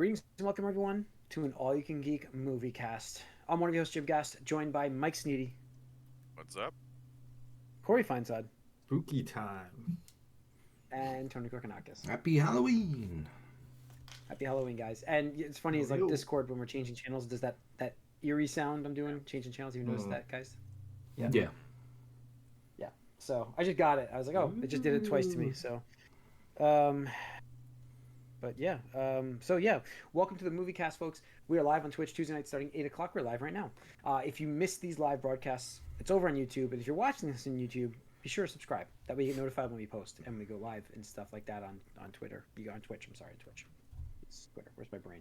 Greetings and welcome everyone to an all-you-can-geek movie cast. I'm one of your hosts, Jim Gast, joined by Mike Sneedy, What's up? Corey Feinsod, Spooky time. and Tony Korkanakis. Happy Halloween. Happy Halloween, guys! And it's funny, is like Discord when we're changing channels, does that eerie sound I'm doing changing channels? You noticed that, guys? Yeah. So I just got it. I was like, oh, it just did it twice to me. So, but yeah, welcome to the movie cast, folks. We are live on Twitch Tuesday night starting 8 o'clock. We're live right now. If you missed these live broadcasts, it's over on YouTube. And if you're watching this on YouTube, be sure to subscribe. That way you get notified when we post and we go live and stuff like that on Twitter. You go on Twitch. I'm sorry, Twitch. It's Twitter. Where's my brain?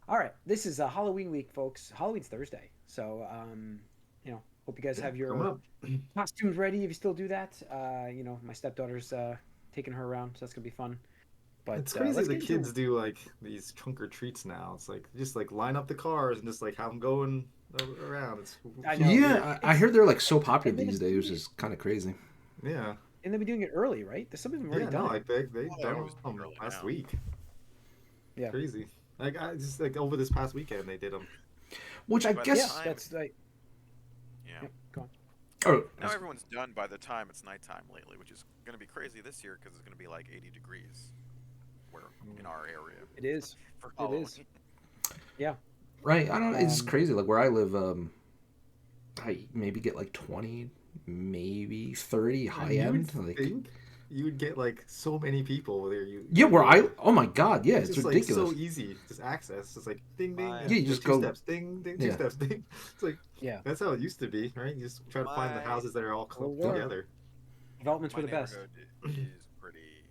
All right, this is Halloween week, folks. Halloween's Thursday, so hope you guys have your costumes ready if you still do that. My stepdaughter's taking her around, so that's gonna be fun. But it's crazy the kids do like these trunk or treats now. It's like just like line up the cars and just like have them going around. I heard they're like so popular these days, which is kind of crazy. Yeah. And they've been doing it early, right? There's some of them already done. Like they done them last week. Yeah. Crazy. Like I just like over this past weekend they did them. Which I guess that's like. Yeah. Yep, go on. Oh, now everyone's done by the time it's nighttime lately, which is going to be crazy this year because it's going to be like 80 degrees. In our area. It is. For Halloween. It is. Yeah. Right. I don't know. It's crazy. Like where I live, I maybe get like 20, maybe 30 high end. Like you would get like so many people there. Oh my god, yeah, it's ridiculous. Like so easy, just access. It's like ding ding. Yeah, you just two go steps, ding ding, two steps, ding. It's like that's how it used to be, right? You just try to find the houses that are all close together. Developments were the best. Is pretty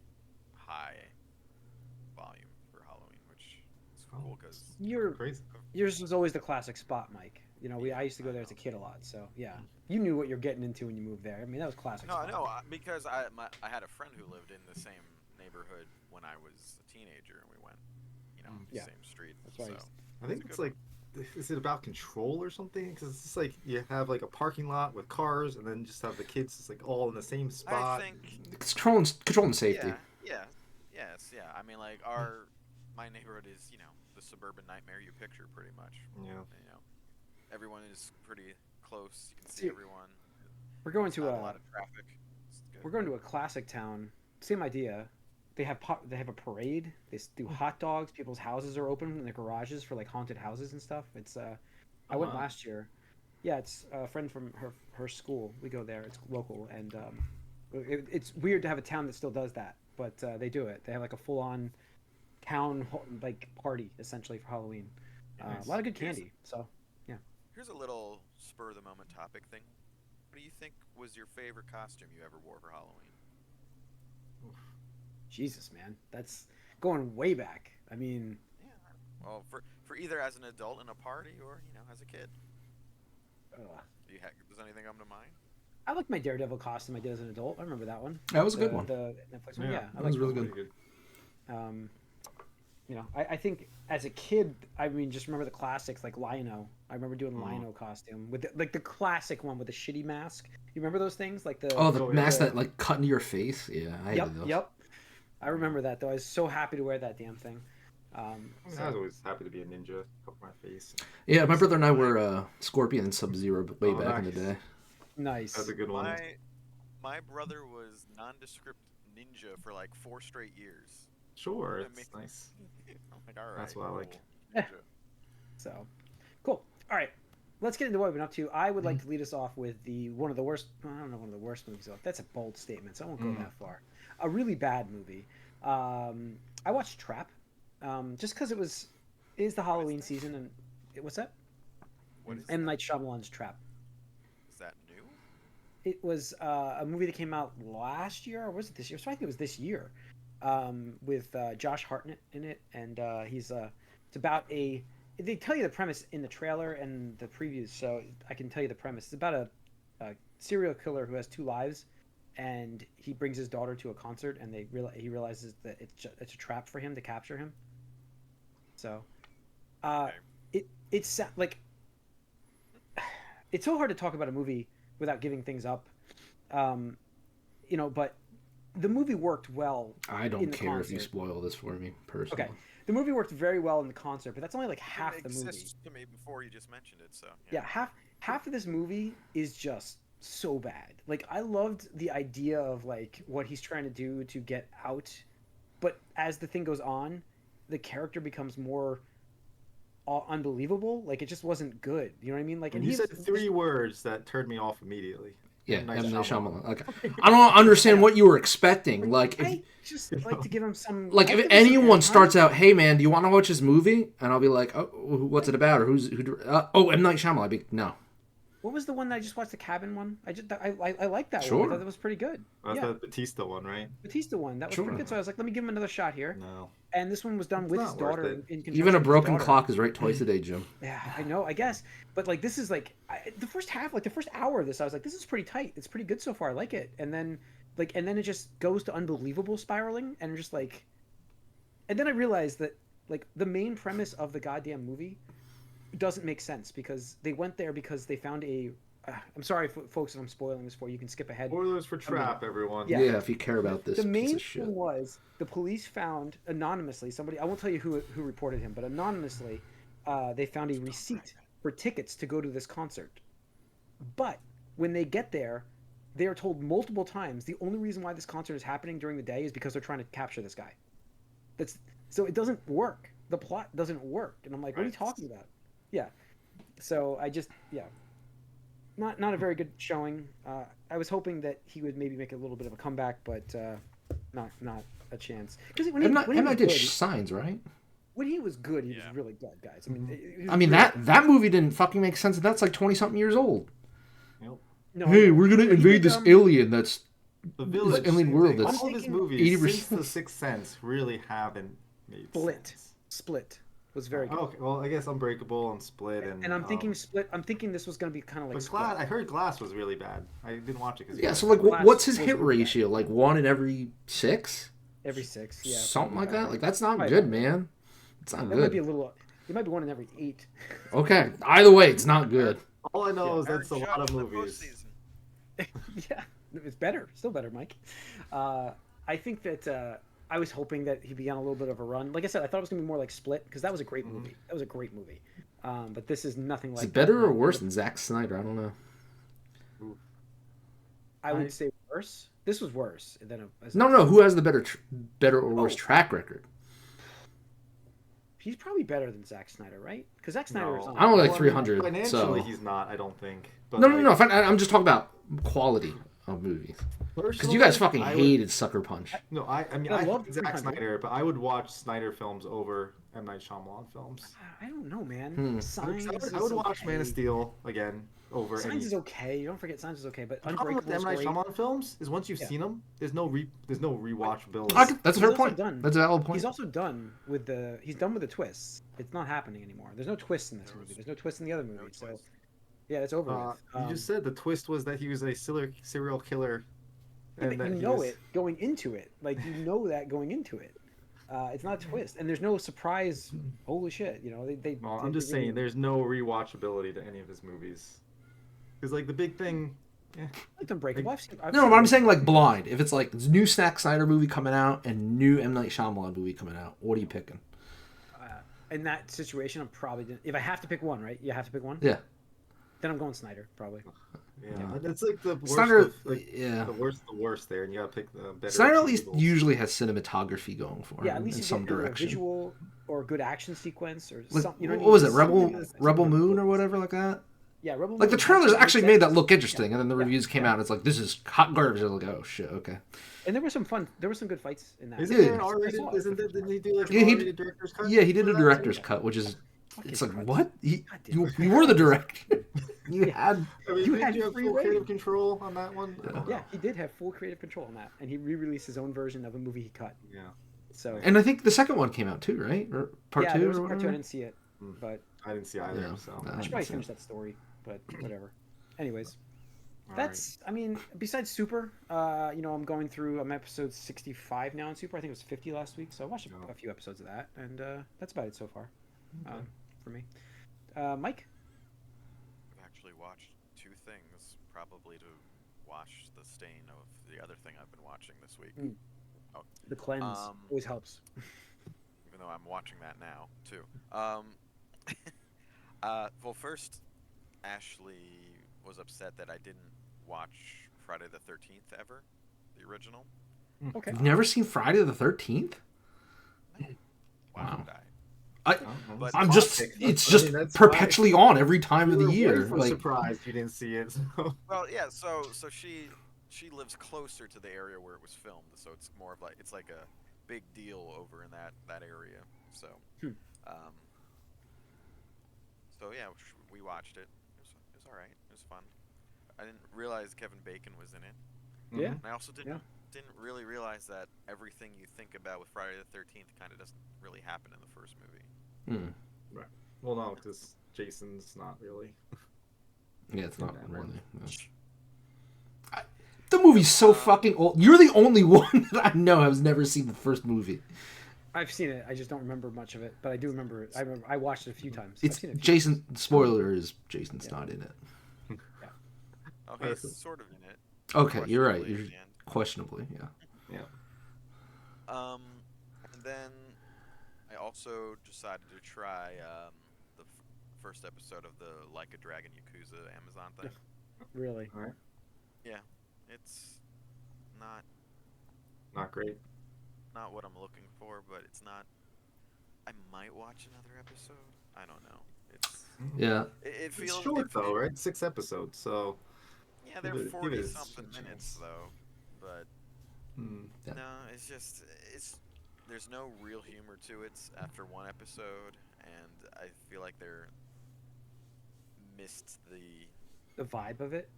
high volume for Halloween, which is cool because yours was always the classic spot, Mike. I used to go there as a kid a lot, so yeah, you knew what you're getting into when you moved there. I mean, that was classic. No, I know because I had a friend who lived in the same neighborhood when I was a teenager, and we went, same street. That's right. So, I think it's like, is it about control or something? Because it's just like you have like a parking lot with cars, and then just have the kids just like all in the same spot. I think controlling safety. Yeah. I mean, like my neighborhood is the suburban nightmare you picture pretty much. Yeah. Everyone is pretty close. You can see everyone. We're going to a lot of traffic. We're going to a classic town. Same idea. They have a parade. They do hot dogs. People's houses are open in their garages for like haunted houses and stuff. It's I went last year. Yeah, it's a friend from her school. We go there. It's local, and it's weird to have a town that still does that, but they do it. They have like a full-on town like party essentially for Halloween. A lot of good candy. So yeah. Here's a little spur of the moment topic thing. What do you think was your favorite costume you ever wore for Halloween? Jesus, man, that's going way back. I mean, well, for either as an adult in a party or as a kid. Does anything come to mind? I like my Daredevil costume I did as an adult. I remember that one. That was a good one. The Netflix one. Yeah, that was really good. I think as a kid, I mean, just remember the classics like Lion-O. I remember doing Lion-O costume with the classic one with the shitty mask. You remember those things like the mask that like cut into your face. Yeah, I hated those. Yep. I remember that though. I was so happy to wear that damn thing. I was always happy to be a ninja. Cover my face. Yeah, my brother and I were Scorpion and Sub-Zero way back in the day. Nice. That's a good one. My brother was nondescript ninja for like 4 straight years. Sure, it's nice. I'm like, all right, that's what I like. So, cool. All right, let's get into what we've been up to. I would like to lead us off with one of the worst. I don't know, one of the worst movies. That's a bold statement, so I won't go that far. A really bad movie. I watched Trap, just because it is the Halloween season, and what's that? What is M. Night Shyamalan's Trap. Is that new? It was a movie that came out last year, or was it this year? So I think it was this year. With Josh Hartnett in it, and it's about they tell you the premise in the trailer and the previews, so I can tell you the premise. It's about a serial killer who has 2 lives, and he brings his daughter to a concert, and he realizes that it's a trap for him to capture him. So, it's like it's so hard to talk about a movie without giving things up, but the movie worked well. I don't care if you spoil this for me personally. Okay, the movie worked very well in the concert, but that's only like half It the movie. exists to me before you just mentioned it, so Yeah, half of this movie is just so bad. Like I loved the idea of like what he's trying to do to get out, but as the thing goes on, the character becomes more unbelievable. Like it just wasn't good. You know what I mean? Like, And and you he said three words that turned me off immediately. Yeah, M. Night M. Night Shyamalan. Shyamalan. Like, I don't understand what you were expecting. Like, if I just like to give him some. like I'd if give him some anyone airtime. starts out, hey man, do you want to watch this movie? And I'll be like, oh, what's it about? Or oh, M. Night Shyamalan. I'd be no. What was the one that I just watched, the cabin one? I like that one. I Sure. thought that was pretty good. That's Yeah, the Batista one, right? Batista one. That was Sure. pretty good. So I was like, let me give him another shot here. No. And this one was done with It's his not worth daughter it. in conjunction Even a with his broken daughter. clock is right twice a day, Jim. Yeah, I know, I guess. But like this is like the first half, like the first hour of this, I was like, this is pretty tight. It's pretty good so far. I like it. And then it just goes to unbelievable spiraling and just like, and then I realized that like the main premise of the goddamn movie doesn't make sense because they went there because they found a. I'm sorry, folks, if I'm spoiling this for you. You can skip ahead. Spoilers for Trap, everyone. Yeah. Yeah, if you care about this The piece main of shit. thing was the police found anonymously somebody. I won't tell you who reported him, but anonymously, they found a receipt for tickets to go to this concert. But when they get there, they are told multiple times the only reason why this concert is happening during the day is because they're trying to capture this guy. So it doesn't work. The plot doesn't work, and I'm like, what are you talking about? Yeah. So I just not a very good showing. I was hoping that he would maybe make a little bit of a comeback, but not a chance. Because when he M. was Night did good, Signs, right? when he was good, he was Yeah. really good, guys. I mean, it was I mean really- that movie didn't fucking make sense. That's like 20-something years old. Yep. No, Hey, I know. we're gonna He invade did, this alien that's The Village. alien same world thing. that's All of his thinking- movies 80%. since The Sixth Sense really haven't made sense. Split was very good. Okay, well, I guess Unbreakable and Split and. And I'm thinking Split. I'm thinking this was going to be kind of like But Split. Glass, I heard Glass was really bad. I didn't watch it because. yeah. So like, Glass what's his was hit really bad. ratio? Like 1 in every 6, Every 6, yeah, something like probably that. about Like that's not Probably good, about man. It's not That might be a good. little. It might be 1 in every 8. Okay. Either way, it's not good. All I know is Aaron that's a Judge lot of in the movies. postseason. Yeah, it's better. Still better, Mike. I think that I was hoping that he'd be on a little bit of a run. Like I said, I thought it was going to be more like Split because that was a great movie. That was a great movie. But this is nothing Is like. it better that. or worse than Zack Snyder? I don't know. I would say worse. This was worse than a. No. Who has the better or worse Oh. track record? He's probably better than Zack Snyder, right? Because Zack Snyder is No. on. I don't like Well, 300. Financially, So he's not. I don't think. But no. I'm just talking about quality of movies. Because you guys fucking I would- hated Sucker Punch. No, I mean, I I love love Zack 300. Snyder, but I would watch Snyder films over M. Night Shyamalan films. I don't know, man. Hmm. Signs I would watch okay. Man of Steel again over Signs any. is okay. Don't forget, Signs is okay. But The problem with Unbreakable M. is Night great. Shyamalan films is once you've Yeah. seen them, there's no rewatchability. That's a He's fair also point. done. That's a valid point. He's also done with the. He's done with the twists. It's not happening anymore. There's no twists in this movie. There's no twist in the other movie. So, twist. yeah, it's over with. You just said the twist was that he was a serial killer. Yeah, And but that you he know was- it going into it. Like you know that going into it. It's not a twist, and there's no surprise. Holy shit! You know they. Well, I'm just saying, there's no rewatchability to any of his movies. Because like the big thing, Like Unbreakable. I've seen No, seen but I'm Unbreakable. saying like blind. If it's like new Zack Snyder movie coming out and new M. Night Shyamalan movie coming out, what are you picking? In that situation, I'm probably gonna, if I have to pick one, right? You have to pick one. Yeah. Then I'm going Snyder, probably. yeah, it's like the worst. Snyder, of, like, yeah. the worst there, and you gotta pick the better. Snyder at of least evils. usually has cinematography going for Yeah, him at least in you some get either a direction. visual or a good action sequence or Like, something. You know what was it? Something Rebel that's- Moon or whatever like that? Yeah, Rebel Like the Moon trailers actually actually makes made that sense. look interesting, and then the Yeah. reviews came out. And it's like this is hot garbage. I was like, oh shit, okay. And there were some fun. There were some good fights in that. Isn't Yeah. there an R-rated? Didn't he do like an Yeah, he R-rated director's cut? Yeah, he did for a that? director's yeah. cut, which is Fucking it's like Christ. what you Goddamn. you were the director. You had I mean, You did had you have free full reign. creative control on that one? I don't Yeah, know. he did have full creative control on that, and he re-released his own version of a movie he cut. Yeah. So and I think the second one came out too, right? Or part yeah, two there or was a part two. I whatever. didn't see it, but I didn't see either. Yeah. So. No. I should probably finish that story. But whatever. Anyways, All that's. I mean, besides Super, I'm going through. I'm episode 65 now in Super. I think it was 50 last week, so I watched Oh. a few episodes of that, and that's about it so far for me. Mike. I've actually watched two things, probably to wash the stain of the other thing I've been watching this week. The cleanse Um, always helps. Even though I'm watching that now too. Well, first, Ashley was upset that I didn't watch Friday the 13th ever, the original. Okay. You've never seen Friday the 13th? Why Wow. would I? But I'm just, it's just perpetually on every time of the year. We're surprised you didn't see it. So. Well, yeah. So she lives closer to the area where it was filmed, so it's more of like it's like a big deal over in that area. So, um, so yeah, we watched it. It was all right. It was fun. I didn't realize Kevin Bacon was in it. Yeah. And I also didn't really realize that everything you think about with Friday the 13th kind of doesn't really happen in the first movie. Right. Well, no, because Jason's not really. Yeah, it's not really. No. Yeah. The movie's so fucking old. You're the only one that I know has never seen the first movie. I've seen it. I just don't remember much of it, but I do remember it. I watched it a few times. It's Jason. Spoiler is Jason's not in it. Okay, he's sort of in it. Okay, you're right. You're questionably, yeah. And then I also decided to try the first episode of the Like a Dragon Yakuza Amazon thing. Really? All right. Yeah, it's not great. Not what I'm looking for, but it's not. I might watch another episode. I don't know. It feels it's short though, right? 6 episodes, so. Yeah, they're 40-something minutes though, but no, it's just there's no real humor to it after one episode, and I feel like they're missed the vibe of it.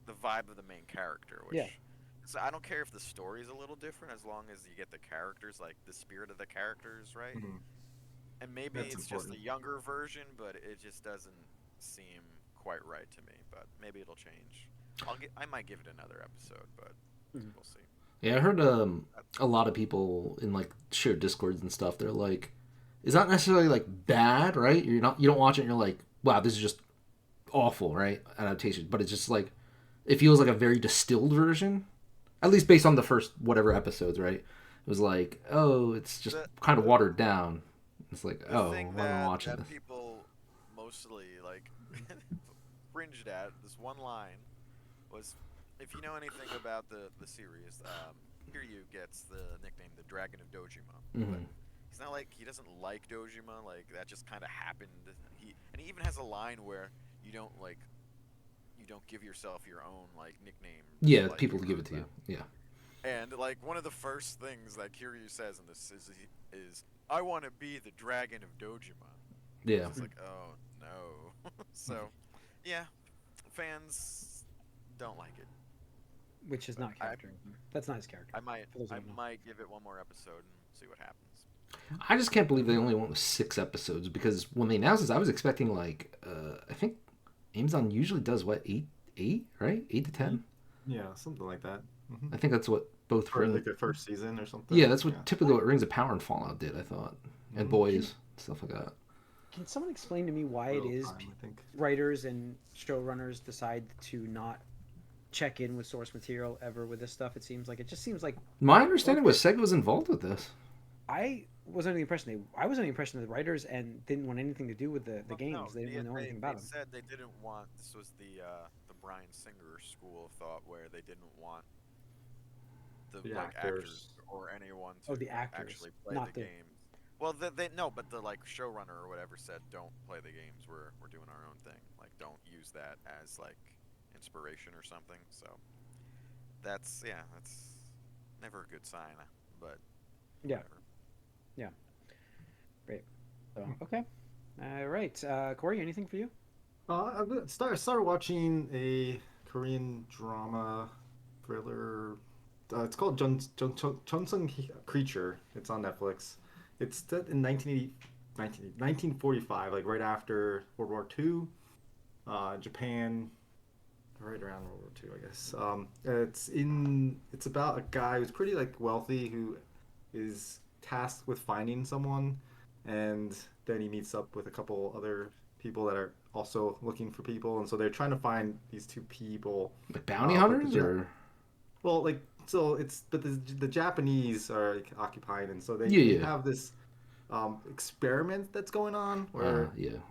The vibe of the main character, which so I don't care if the story's a little different as long as you get the characters, like the spirit of the characters, right? And maybe That's it's important. just a younger version, but it just doesn't seem quite right to me. But maybe it'll change. I might give it another episode, but we'll see. Yeah, I heard a lot of people in like shared discords and stuff. They're like, it's not necessarily like bad, right? You don't watch it and you're like, wow, this is just awful, right? Adaptation, but it's just like it feels like a very distilled version, at least based on the first whatever episodes, right? It was like, oh, it's just kind of watered down. It's like, oh, why am I watching this? People mostly like cringed at this one line was, if you know anything about the series, Kiryu gets the nickname the Dragon of Dojima. But he's not like he doesn't like Dojima, like that just kind of happened. He even has a line where you don't give yourself your own like nickname. Yeah, like, people give it to you. Yeah. And like one of the first things that Kiryu says in this is I want to be the Dragon of Dojima. Yeah. It's like, oh no. So, yeah, fans don't like it. Which is not character. That's not his character. I might give it one more episode and see what happens. I just can't believe they only went with 6 episodes, because when they announced this, I was expecting like I think Amazon usually does what, 8, right? 8 to 10. Yeah, something like that. I think that's what both for like the first season or something. Yeah, that's what typically what Rings of Power and Fallout did, I thought, and Boys, stuff like that. Can someone explain to me why it is writers and showrunners decide to not check in with source material ever with this stuff? It seems like my understanding was Sega was involved with this. I was under the impression that writers and didn't want anything to do with the games. No, they didn't know anything about them. They said they didn't want. This was the Bryan Singer school of thought, where they didn't want the like actors or anyone to actually play the games. Well, but the like showrunner or whatever said, don't play the games. We're doing our own thing. Like, don't use that as like inspiration or something. So that's never a good sign. But whatever. Yeah. Great. So okay. All right. Corey, anything for you? I started watching a Korean drama thriller. It's called Junsung Creature. It's on Netflix. It's set in 1945, like right after World War II. Japan, right around World War II, I guess. It's about a guy who's pretty like wealthy who is tasked with finding someone, and then he meets up with a couple other people that are also looking for people, and so they're trying to find these 2 people. Like bounty hunters, or? Well, like, so it's, but the Japanese are like occupying, and so they have this experiment that's going on, where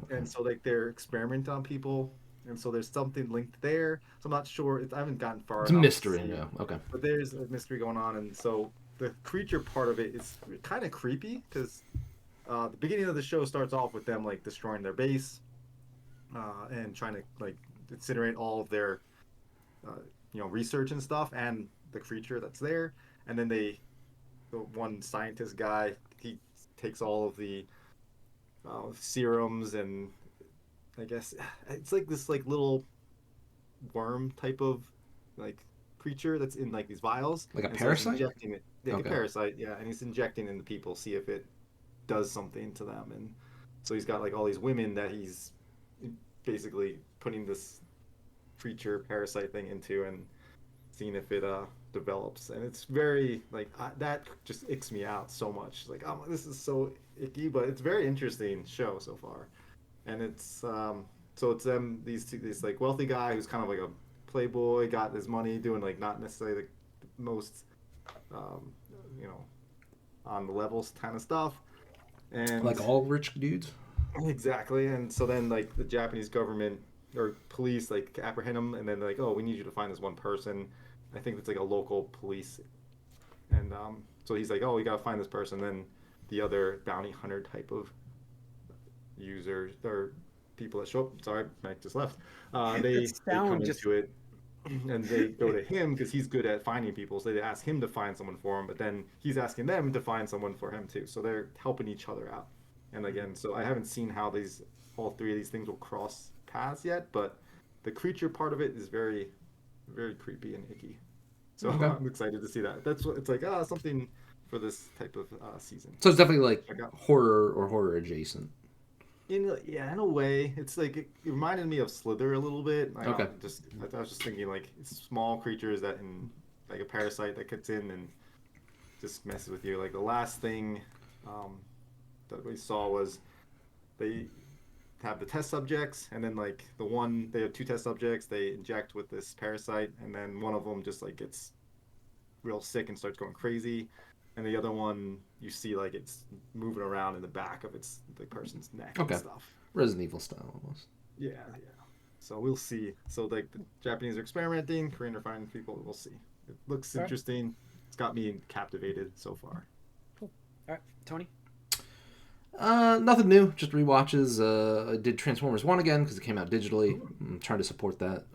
and so like they're experimenting on people, and so there's something linked there. So I'm not sure. I haven't gotten far. It's a mystery, yeah. Okay. But there's a mystery going on, and so the creature part of it is kind of creepy because the beginning of the show starts off with them like destroying their base, and trying to like incinerate all of their, research and stuff, and the creature that's there, and then the one scientist guy, he takes all of the serums, and I guess it's like this like little worm type of like creature that's in like these vials, like a parasite. So injecting it, like a parasite, yeah, and he's injecting into people, see if it does something to them, and so he's got like all these women that he's basically putting this creature parasite thing into and seeing if it develops, and it's very like that just icks me out so much. Like, oh, this is so icky, but it's a very interesting show so far, and it's so it's them this like wealthy guy who's kind of like a playboy, got his money doing like not necessarily the most on the levels kind of stuff, and like all rich dudes. Exactly, and so then like the Japanese government or police like apprehend him, and then they're like, oh, we need you to find this one person. I think it's like a local police, and so he's like, oh, we gotta find this person. Then the other bounty hunter type of users or people that show up. Sorry, Mike just left. They come into it, and they go to him because he's good at finding people. So they ask him to find someone for him, but then he's asking them to find someone for him too. So they're helping each other out. And again, so I haven't seen how all three of these things will cross paths yet, but the creature part of it is very, very creepy and icky. So I'm excited to see that. That's what it's like. Something for this type of season. So it's definitely like horror or horror adjacent. In a way, it's like it reminded me of Slither a little bit. I was just thinking like small creatures that in like a parasite that gets in and just messes with you. Like the last thing that we saw was they have the test subjects, and then like they have two test subjects, they inject with this parasite, and then one of them just like gets real sick and starts going crazy, and the other one you see like it's moving around in the back of the person's neck and stuff. Resident Evil style almost. Yeah. So we'll see. So like the Japanese are experimenting, Korean are finding people. We'll see. It looks interesting. It's got me captivated so far. Cool. All right, Tony. Nothing new, just rewatches. I did Transformers 1 again because it came out digitally. I'm trying to support that.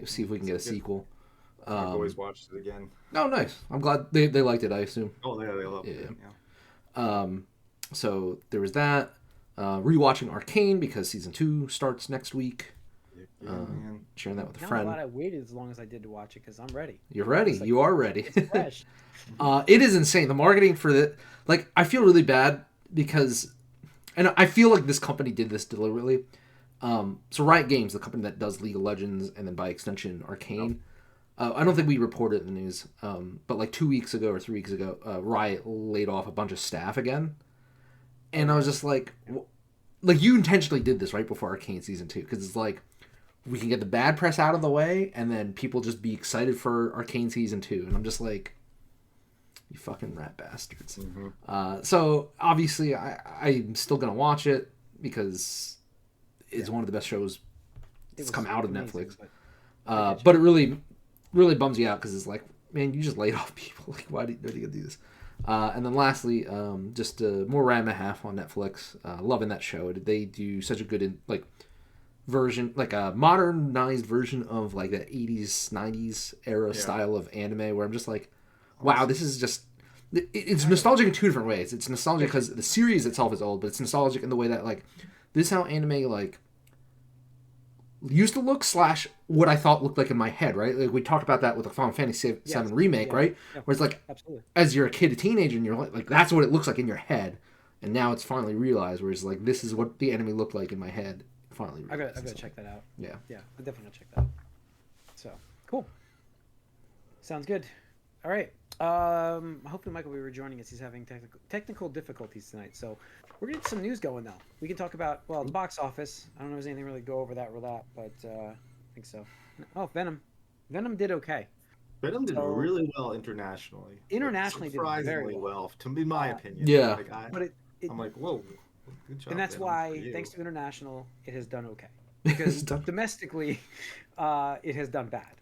See if we can get a sequel. I've always watched it again. Oh, nice. I'm glad they liked it, I assume. Oh, yeah, they loved it. So there was that. Rewatching Arcane because season 2 starts next week. Sharing that with a friend. I'm glad I waited as long as I did to watch it because I'm ready. You're ready. Like, you are ready. It's fresh. It is insane. The marketing for the I feel really bad because, and I feel like this company did this deliberately. So Riot Games, the company that does League of Legends and then by extension Arcane. I don't think we reported in the news, but like 2 weeks ago or 3 weeks ago, Riot laid off a bunch of staff again. And I was just like you intentionally did this right before Arcane season 2 because it's like we can get the bad press out of the way and then people just be excited for Arcane season 2. And I'm just like, you fucking rat bastards. Mm-hmm. So obviously I'm still going to watch it because it's one of the best shows that's come out of Netflix. But it really bums you out because it's like, man, you just laid off people. Like, why did you do this? And then lastly, just more Rat and a Half on Netflix. Loving that show. They do such a good version, like a modernized version of like the 80s, 90s era style of anime where I'm just like, wow, this is just... It's nostalgic in two different ways. It's nostalgic because the series itself is old, but it's nostalgic in the way that like this is how anime like used to look / what I thought looked like in my head, right? Like we talked about that with the Final Fantasy VII remake, right? Yeah. Where it's like, as you're a kid, a teenager, and you're like that's what it looks like in your head, and now it's finally realized where it's like this is what the enemy looked like in my head. Finally, I gotta check that out. Yeah, I'm definitely gonna check that out. So cool. Sounds good. All right. Hopefully Michael will be rejoining us. He's having technical difficulties tonight, so we're gonna get some news going now. We can talk about the box office. I don't know if there's anything really go over that, but I think so. Oh, Venom did okay. Venom did really well internationally. Internationally, surprisingly did very well, in my opinion. Yeah, but I'm like, whoa, good job. And that's why, thanks to international, it has done okay. Because domestically, it has done bad.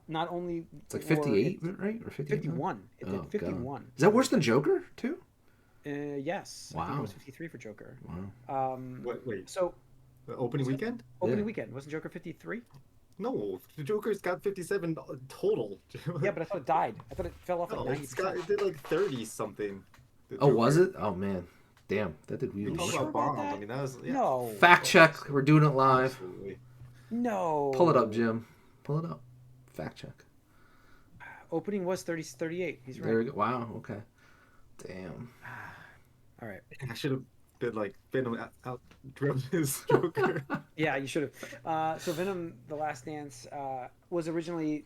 Not only it's like 58, right? Or 51. It did 51. God. Is that worse than Joker too? Yes. Wow. I think it was 53 for Joker. Wow. Wait. So the opening weekend? Opening weekend. Wasn't Joker 53? No, the Joker's got 57 total. Yeah, but I thought it died. I thought it fell off like 90%. It did like 30 something. Oh, was it? Oh man, damn, that did really. Talk about bombs. I mean, that was no. Fact check. We're doing it live. Absolutely. No. Pull it up, Jim. Pull it up. Fact check. Opening was 38. He's right. There we go. Wow. Okay. Damn. All right. I should have been like Venom out drove his Joker. Yeah, you should have. So Venom: The Last Dance was originally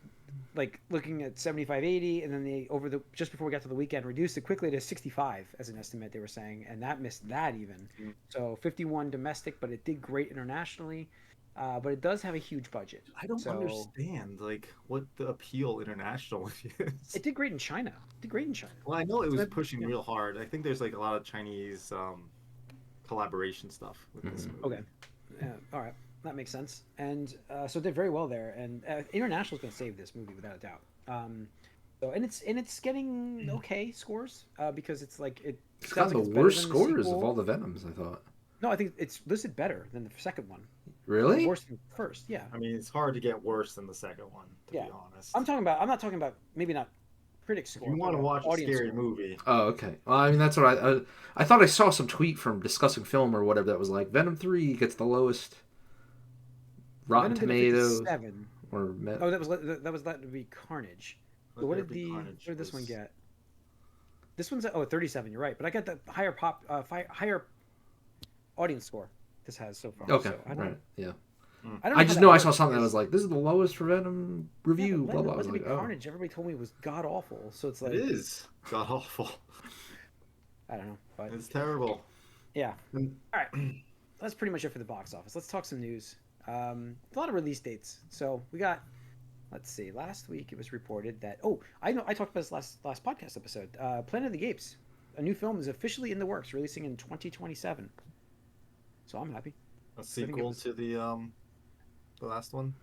like looking at 75, 80, and then they just before we got to the weekend reduced it quickly to 65 as an estimate. They were saying, and that missed that even. So 51 domestic, but it did great internationally. But it does have a huge budget. I don't understand like what the appeal internationally is. It did great in China. Well, I know it was pushing real hard. I think there's like a lot of Chinese collaboration stuff with this movie. Okay. All right. That makes sense. And so it did very well there. And international is going to save this movie without a doubt. So and it's getting okay scores because it's like it's got the worst scores of all the Venoms, I thought. No, I think it's listed better than the second one. Really? Worse than the first, yeah. I mean, it's hard to get worse than the second one, to be honest. I'm not talking about maybe not critics score. You want to watch a scary movie. Oh, okay. Well, I mean, that's what I thought I saw some tweet from Discussing Film or whatever that was like, Venom 3 gets the lowest Rotten Tomatoes. That would be Carnage. So what did this one get? This one's 37, you're right. But I got the higher audience score this has so far. Okay, so right, yeah. I just know I saw something that was like, this is the lowest for Venom review, blah, blah. I was like, Carnage, everybody told me it was god-awful, so it's like... It is god-awful. I don't know, but... It's terrible. Yeah. All right. That's pretty much it for the box office. Let's talk some news. A lot of release dates. So we got... Let's see. Last week it was reported that... Oh, I talked about this last podcast episode. Planet of the Apes. A new film is officially in the works, releasing in 2027. So I'm happy. A sequel to the last one?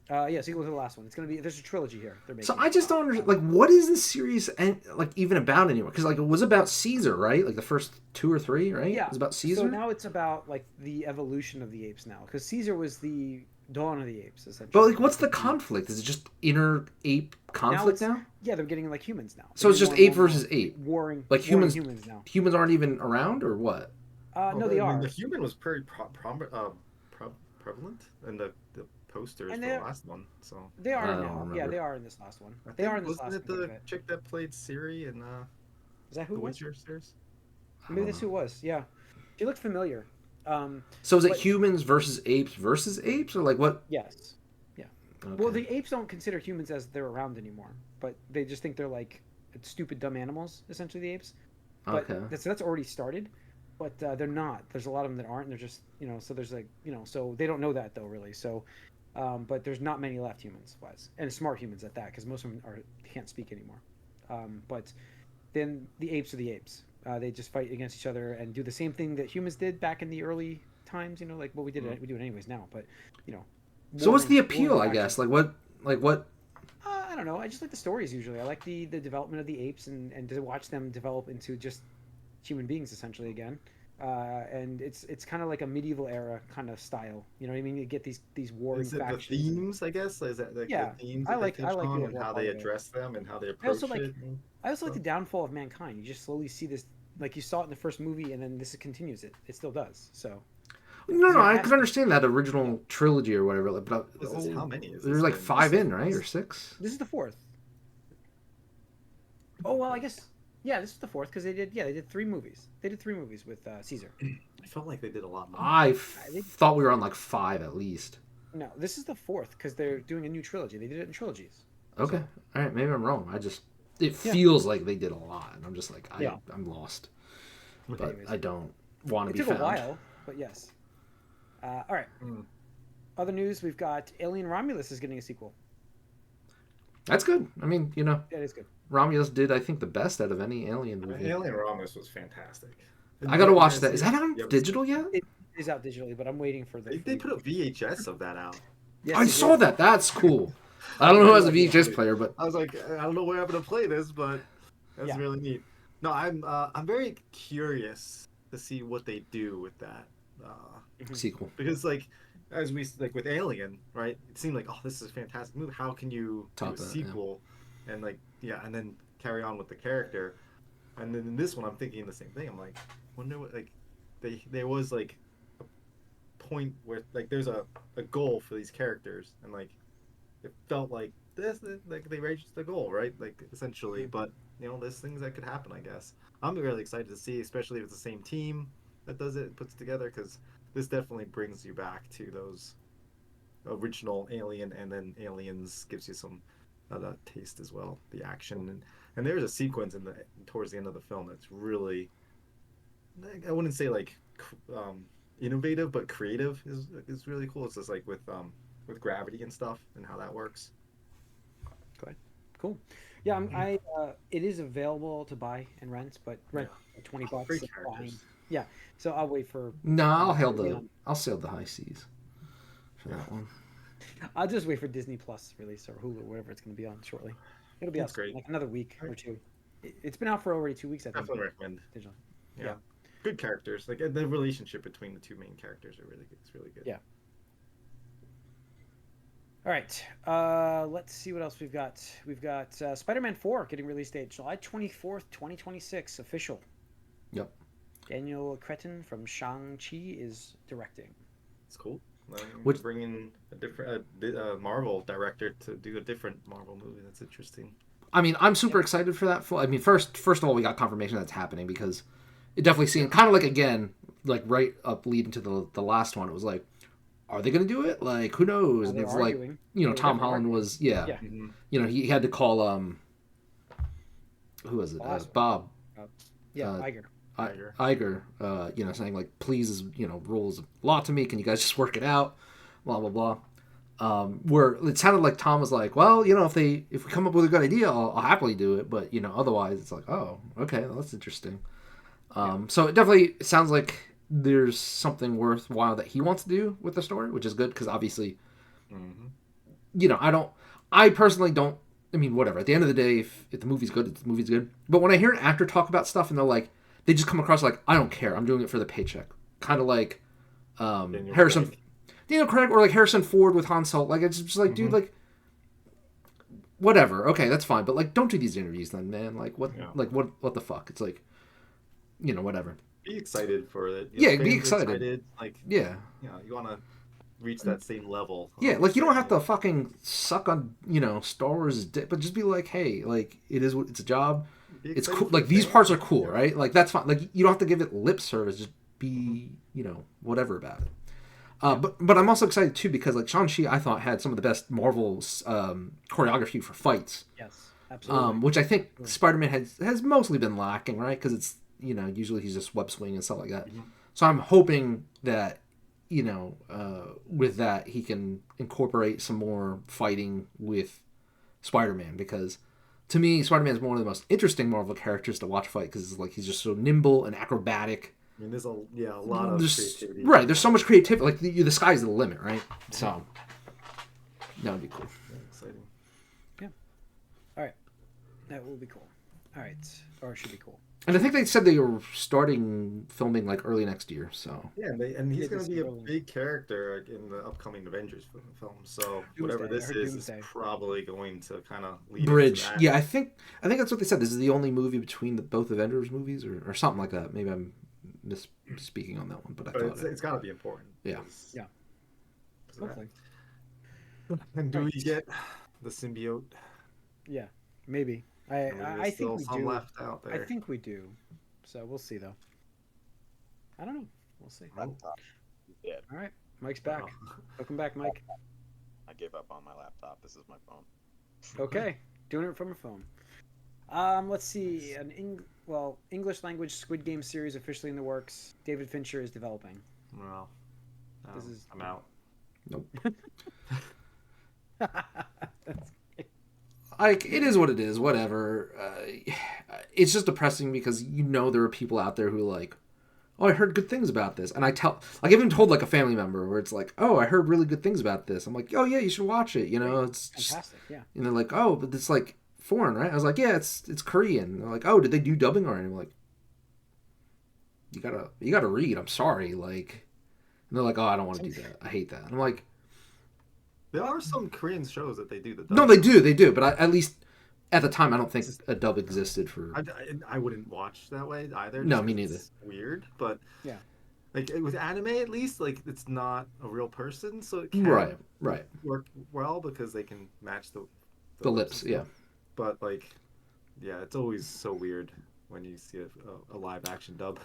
Yeah, sequel to the last one. It's gonna be. There's a trilogy here. They're making. So I just don't understand. Like, what is this series like even about anymore? Because like it was about Caesar, right? Like the first 2 or 3, right? Yeah. It was about Caesar. So now it's about like the evolution of the apes now, because Caesar was the dawn of the apes, essentially. But like, what's the conflict? Is it just inner ape conflict now? Yeah, they're getting like humans now. So it's just ape versus ape. Warring. Like humans now. Humans aren't even around, or what? No, they are. The human was pretty prevalent in the posters for the last one. So they are now. Yeah, they are in this last one. They are in this last one. Wasn't it the chick that played Siri in is that who the it was? Witcher series? Maybe that's who it was. Yeah, she looked familiar. So is it humans versus apes, or like what? Yes. Yeah. Okay. Well, the apes don't consider humans as they're around anymore, but they just think they're like stupid, dumb animals. Essentially, the apes. But that's already started. But they're not. There's a lot of them that aren't. And they're just, so there's like, so they don't know that though, really. So, but there's not many left humans-wise, and smart humans at that, because most of them can't speak anymore. But then the apes are the apes. They just fight against each other and do the same thing that humans did back in the early times. Like what we did, we do it anyways now. But So what's the appeal? I guess like what? I don't know. I just like the stories usually. I like the development of the apes and to watch them develop into just human beings essentially again, and it's kind of like a medieval era kind of style. You know what I mean? You get these warring factions. The themes, I guess. Is that like the themes? I like and how they address them and how they approach it. I also like the downfall of mankind. You just slowly see this, like you saw it in the first movie, and then this continues it. It still does. So. No, I could understand that original trilogy or whatever. But how many? There's like 5 in, right, or 6? This is the 4th. Oh well, I guess. Yeah, this is the 4th because they did 3 movies. They did 3 movies with Caesar. I felt like they did a lot more. I thought we were on like 5 at least. No, this is the 4th because they're doing a new trilogy. They did it in trilogies. Okay, all right, maybe I'm wrong. It feels like they did a lot, and I'm just like I'm lost. But anyways, I don't want to be found. It took a while, but yes. All right. Other news: we've got Alien Romulus is getting a sequel. That's good. I mean, That is good. Romulus did, I think, the best out of any Alien movie. Alien Romulus was fantastic. I gotta watch that. Is that on digital yet? It is out digitally, but I'm waiting for the. They put a VHS of that out. Yes, I saw that. That's cool. I don't know who has a VHS player, but I was like, I don't know where I'm gonna play this, but that's really neat. No, I'm very curious to see what they do with that sequel, because like as we like with Alien, right? It seemed like, oh, this is a fantastic movie. How can you do a sequel and like and then carry on with the character? And then in this one, I'm thinking the same thing. I'm like, wonder what like there was like a point where like there's a goal for these characters, and like it felt like this like they reached the goal, right? Like essentially, but there's things that could happen. I guess I'm really excited to see, especially if it's the same team that does it, puts it together, because this definitely brings you back to those original Alien, and then Aliens gives you some that taste as well, the action, and there's a sequence towards the end of the film that's really, I wouldn't say like innovative, but creative is really cool. It's just like with gravity and stuff and how that works. Okay, cool. Yeah, it is available to buy and rent, but rent $20. Great characters. Yeah, so I'll wait for. No, I'll sail the high seas for that one. I'll just wait for Disney Plus release or Hulu, whatever it's going to be on shortly. It'll be out great. Like another week or two. It's been out for already 2 weeks, I think. Definitely recommend. Digital. Yeah. Good characters. Like the relationship between the two main characters are really good. It's really good. Yeah. All right. Let's see what else we've got. We've got Spider-Man 4 getting release date July 24th, 2026, official. Yep. Daniel Cretton from Shang-Chi is directing. It's cool. Which bringing a different Marvel director to do a different Marvel movie. That's interesting. I mean, I'm super excited for that. I mean, first of all, we got confirmation that's happening, because it definitely seemed kind of like, again, like right up leading to the last one. It was like, are they going to do it? Like, who knows? And it's like, Tom Holland was, Mm-hmm. He had to call who was it? Bob. Iger. Iger, saying like, please, rule is a lot to me. Can you guys just work it out? Blah blah blah. Where it sounded like Tom was like, well, if we come up with a good idea, I'll happily do it. But otherwise, it's like, oh, okay, well, that's interesting. So it definitely sounds like there's something worthwhile that he wants to do with the story, which is good, because obviously, I personally don't. I mean, whatever. At the end of the day, if the movie's good, the movie's good. But when I hear an actor talk about stuff and they're like, they just come across like, I don't care, I'm doing it for the paycheck. Kind of like Daniel Craig, or like Harrison Ford with Han Solo. Like, it's just like, dude, like, whatever. Okay, that's fine. But like, don't do these interviews then, man. Like, what the fuck? It's like, whatever. Be excited for it. Be excited. Like, you want to reach that same level. Yeah, like, you don't have to fucking suck on, Star Wars' dick, but just be like, hey, like, it's a job. It's cool. Like, these parts are cool, right? Like, that's fine. Like, you don't have to give it lip service. Just be, whatever about it. But I'm also excited too, because like Shang-Chi, I thought had some of the best Marvel's choreography for fights. Yes, absolutely. Which I think Spider-Man has mostly been lacking, right? Because it's usually he's just web swing and stuff like that. Mm-hmm. So I'm hoping that with that he can incorporate some more fighting with Spider-Man, because to me Spider-Man is one of the most interesting Marvel characters to watch fight, because like he's just so nimble and acrobatic. I mean, there's a lot of creativity. Right, there's so much creativity. Like, the sky's the limit, right? So, that would be cool. Yeah, exciting. Yeah. All right. That will be cool. All right. Or it should be cool. And I think they said they were starting filming, like, early next year, so... Yeah, and he's going to be a big character in the upcoming Avengers film, so whatever this is probably going to kind of lead bridge. Into that. Yeah, I think that's what they said. This is the only movie between both Avengers movies, or something like that. Maybe I'm misspeaking on that one, but I thought it's got to be important. Yeah. Yeah. Hopefully. And do we get the symbiote? Yeah, maybe. I think we do. Left out there. I think we do. So we'll see, though. I don't know. We'll see. Yeah. All right. Mike's back. Welcome back, Mike. I gave up on my laptop. This is my phone. Okay. Doing it from a phone. Let's see. English language Squid Game series officially in the works. David Fincher is developing. Well, I'm out. Nope. like, it is what it is. Whatever. It's just depressing because there are people out there who are like, oh, I heard good things about this, and I even told like a family member where it's like, oh, I heard really good things about this. I'm like, oh yeah, you should watch it. It's fantastic. Yeah. And they're like, oh, but it's like foreign, right? I was like, yeah, it's Korean. And they're like, oh, did they do dubbing already? I'm like, you gotta read. I'm sorry, like, and they're like, oh, I don't want to do that. I hate that. And I'm like, there are some Korean shows that they do the dub. No, they do, but at least at the time, I don't think a dub existed for. I wouldn't watch that way either. No, me neither. It's weird, but yeah, like with anime, at least, like it's not a real person, so it can work well because they can match the lips, yeah. But like, yeah, it's always so weird when you see a live action dub.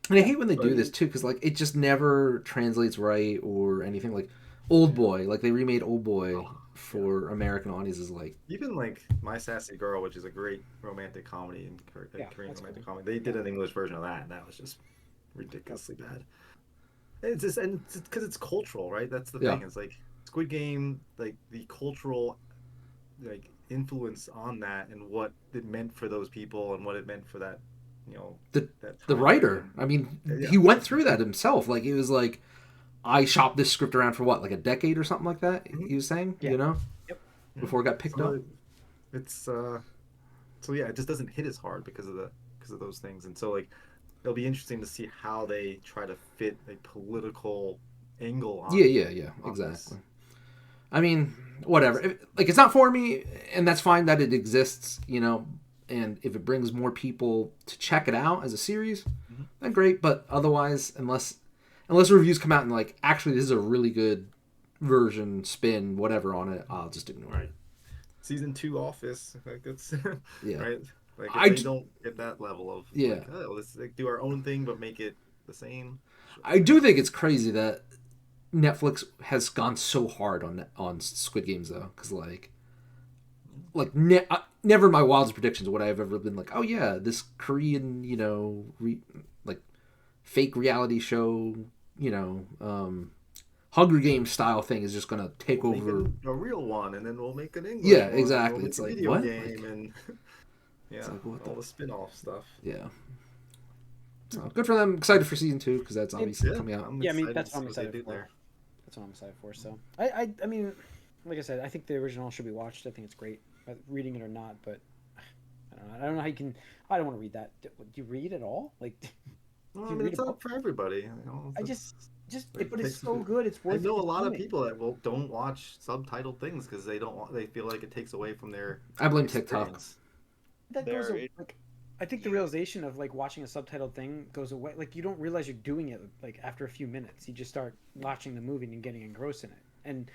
And I hate when they do this too, because like it just never translates right or anything. Like Old Boy, like they remade Old Boy for American audiences. Like even like My Sassy Girl, which is a great romantic comedy and Korean romantic comedy, they did an English version of that, and that was just ridiculously bad. It's just because it's cultural, right? That's the thing. It's like Squid Game, like the cultural like influence on that and what it meant for those people and what it meant for that. The writer. I mean, he went through that himself. Like it was like, I shopped this script around for what, like a decade or something like that. He was saying, before it got picked up. It's so yeah, it just doesn't hit as hard because of those things, and so like it'll be interesting to see how they try to fit a political angle on. Yeah, exactly. This. I mean, whatever. It's not for me, and that's fine that it exists. And if it brings more people to check it out as a series, then great. But otherwise, unless reviews come out and like, actually, this is a really good version, spin, whatever on it, I'll just ignore it. Season 2 Office, like that's right. Like they don't get that level of like, oh, let's like, do our own thing but make it the same. I do think it's crazy that Netflix has gone so hard on Squid Games though, because never in my wildest predictions would I have ever been like, oh yeah, this Korean, fake reality show, Hunger Games style thing is just gonna take over a real one, and then we'll make an English. Yeah, exactly. We'll it's like video what? Game and all the spin-off stuff. Yeah. So, good for them. Excited for season 2 because that's obviously coming out. I mean that's what I'm excited for. That's what I'm excited for. So I mean, like I said, I think the original should be watched. I think it's great, reading it or not. But I don't know how you can. I don't want to read that. Do you read at all? Like, well, I mean, it's not for everybody. But it's so good. It's worth. I know a lot of people that don't watch subtitled things because they feel like it takes away from their. I blame TikTok. That goes like, I think the realization of like watching a subtitled thing goes away. Like you don't realize you're doing it like after a few minutes. You just start watching the movie and getting engrossed in it. And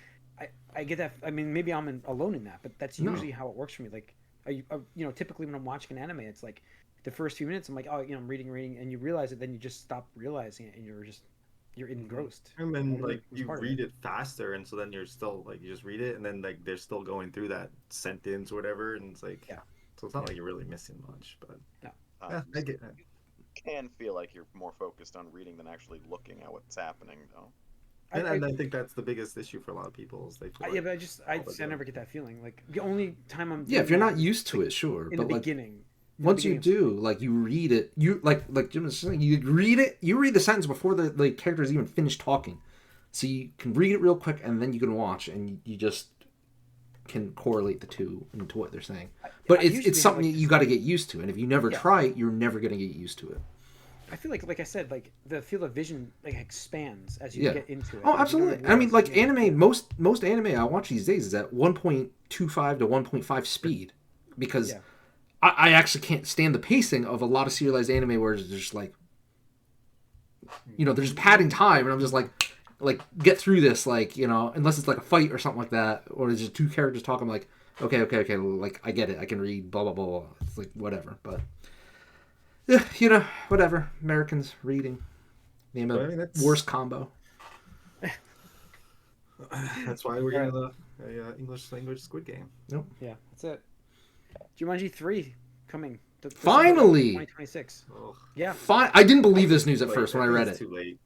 I get that. I mean, maybe I'm alone in that, but that's usually how it works for me. Like, typically when I'm watching an anime, it's like the first few minutes, I'm like, oh, I'm reading, and you realize it, then you just stop realizing it, and you're engrossed. And then like you read it faster, and so then you're still like you just read it, and then like they're still going through that sentence or whatever, and it's like so it's not like you're really missing much, but I get that. You can feel like you're more focused on reading than actually looking at what's happening, though. And I think that's the biggest issue for a lot of people is they feel but I never get that feeling. Like the only time I'm if you're not used to it, sure, in but the beginning. Once you do, like you read it, you like Jim was saying, you read it, you read the sentence before the characters even finish talking, so you can read it real quick and then you can watch and you just can correlate the two into what they're saying. But it's something you got to get used to, and if you never try it, you're never going to get used to it. I feel like I said, like the field of vision like expands as you get into it. Oh, absolutely. I mean, like anime, most anime I watch these days is at 1.25 to 1.5 speed because I actually can't stand the pacing of a lot of serialized anime where it's just like, they're just padding time, and I'm just like get through this, like, unless it's like a fight or something like that, or it's just two characters talking. I'm like, okay, like I get it, I can read, blah blah blah. It's like whatever, but. Yeah, whatever. Americans reading. Name a worst combo. That's why we're getting the English language Squid Game. Nope. Yeah, that's it. Jumanji 3 coming. Finally! 2026. Oh. Yeah. Fine. I didn't believe this news at first when I read it. Too late.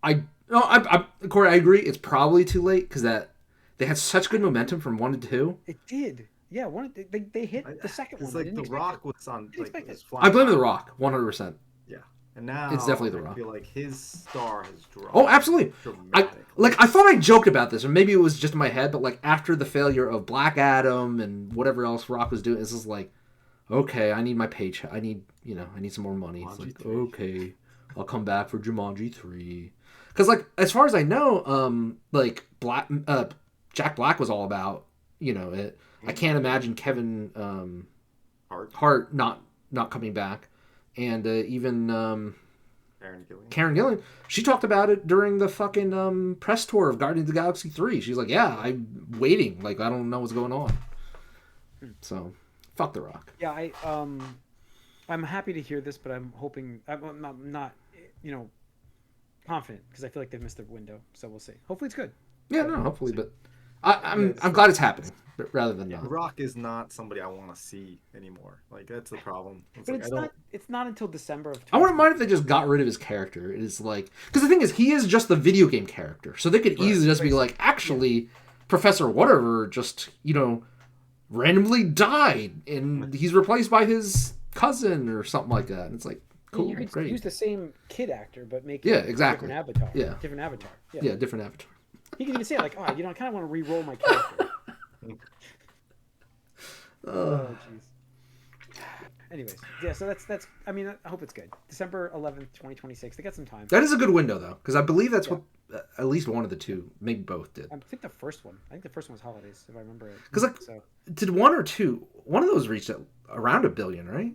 Corey, I agree. It's probably too late because they had such good momentum from 1 to 2. It did. Yeah, they hit the second one. Like The Rock was on. Like, I blame The Rock 100%. Yeah, and now it's definitely The Rock. I feel like his star has dropped. Oh, absolutely. I thought I joked about this, or maybe it was just in my head, but like after the failure of Black Adam and whatever else Rock was doing, it's just like, okay, I need my paycheck. I need some more money. It's like, okay, I'll come back for Jumanji 3. Because like as far as I know, like Jack Black was all about it. I can't imagine Kevin Hart not coming back, and even Karen Gillan, she talked about it during the fucking press tour of Guardians of the Galaxy 3. She's like, yeah, I'm waiting. Like, I don't know what's going on. So, fuck The Rock. Yeah, I'm happy to hear this, but I'm hoping I'm not confident because I feel like they've missed their window. So we'll see. Hopefully it's good. Yeah, no, hopefully, but I'm glad it's happening rather than not. The Rock is not somebody I want to see anymore. Like, that's the problem. It's not until December of. I wouldn't mind if they just got rid of his character. It's like, because the thing is, he is just the video game character, so they could easily just be like, actually, Professor whatever just randomly died, and he's replaced by his cousin or something like that. And it's like, cool, you could great. Use the same kid actor, but make exactly different avatar. Yeah, different avatar. Yeah, different avatar. He can even say like, oh, I kind of want to re-roll my character. Oh, jeez. Anyways, yeah. So that's. I mean, I hope it's good. December 11th, 2026. They got some time. That is a good window though, because I believe that's what at least one of the two, maybe both did. I think the first one. was holidays, if I remember it. Because did one or two? One of those reached around $1 billion, right?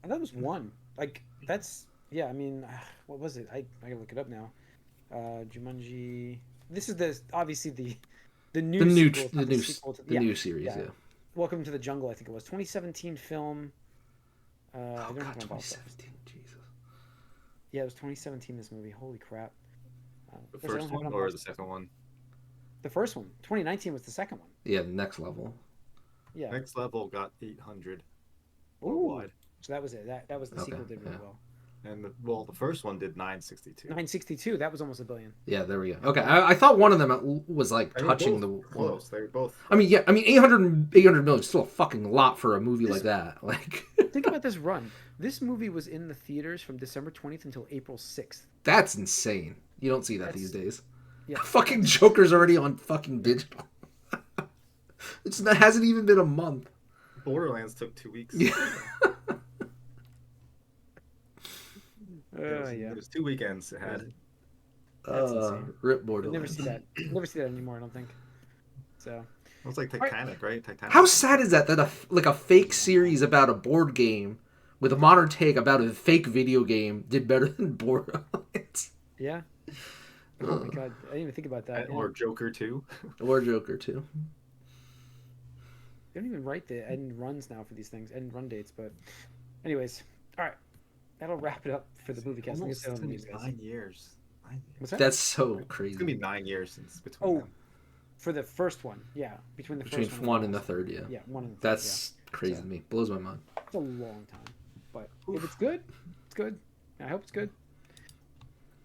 I thought it was one. Like that's I mean, what was it? I gotta look it up now. Jumanji. This is obviously the new series. Yeah. Welcome to the Jungle. I think it was 2017 film. I don't know 2017. Jesus. Yeah, it was 2017. This movie. Holy crap. The first one or the second one? The first one. 2019 was the second one. Yeah, Next Level. Yeah. Next Level got 800 worldwide. So that was it. That was the sequel did really well. And the first one did 962. 962. That was almost $1 billion. Yeah, there we go. Okay, I thought one of them was like touching the close. They were both. I mean, 800 million is still a fucking lot for a movie like that. Like, think about this run. This movie was in the theaters from December 20th until April 6th. That's insane. You don't see that these days. Yeah, fucking Joker's already on fucking digital. It hasn't even been a month. Borderlands took 2 weeks. Yeah. There's 2 weekends it had. That's insane. Rip Borderlands. Never see that anymore, I don't think. So it was like Titanic, right? Titanic. How sad is that a fake series about a board game with a modern take about a fake video game did better than Borderlands? Yeah. Oh my god, I didn't even think about that. Or Joker 2. Or Joker 2. They don't even write the end runs now for these things, end run dates, but anyways, all right. That'll wrap it up for the Moviecast. Almost 9 years. What's that? That's so crazy. It's gonna be 9 years since between them. For the first one, yeah, between first one and the third, yeah. Yeah, one and the third. That's crazy to me. Blows my mind. It's a long time, but if it's good, it's good. I hope it's good.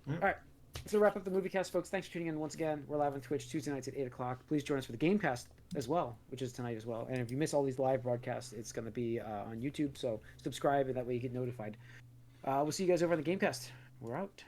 Yeah. All right. So wrap up the Moviecast, folks. Thanks for tuning in once again. We're live on Twitch Tuesday nights at 8 o'clock. Please join us for the Gamecast as well, which is tonight as well. And if you miss all these live broadcasts, it's going to be on YouTube. So subscribe, and that way you get notified. We'll see you guys over on the Gamecast. We're out.